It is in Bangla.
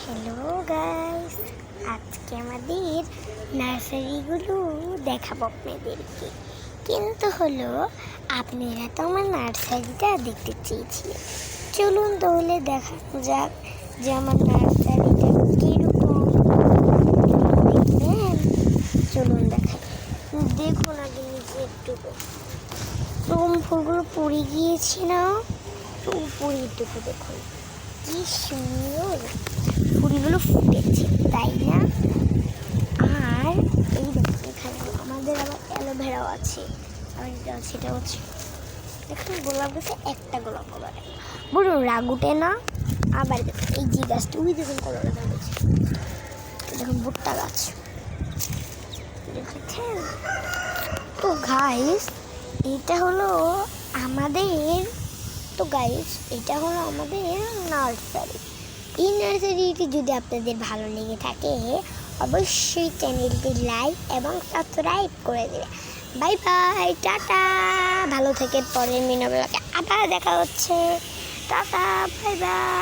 হ্যালো গাইস, আজকে আমাদের নার্সারিগুলো দেখাবো আপনাদেরকে। কিন্তু আপনারা তো আমার নার্সারিটা দেখতে চেয়েছিলেন। চলুন তাহলে দেখানো যাক যে আমার নার্সারিটা কীরকম দেখবেন। চলুন দেখাই। দেখুন আগে নিচে একটু ফুলগুলো পড়ে গিয়েছে না, তো উপরে একটু দেখুন কি সুন্দর ফুলগুলো ফুটেছে, তাই না? আর এই দেখুন এখানে আমাদের আবার অ্যালোভেরাও আছে। আর সেটা হচ্ছে দেখুন গোলাপ গাছে একটা গোলাপ আবার বড় রাগ উঠে না। আবার দেখুন এই যে গাছটা, ওই দেখুন কলার গাছ, দেখুন ভুট্টা গাছ দেখেছেন। তো গাইস এটা হলো আমাদের নার্সারি। এই নার্সারিটি যদি আপনাদের ভালো লেগে থাকে অবশ্যই চ্যানেলটি লাইক এবং সাবস্ক্রাইব করে দেবে। বাই বাই, টাটা, ভালো থেকে পরের মিনা ব্লগে আবার দেখা হচ্ছে। Tata, bye bye.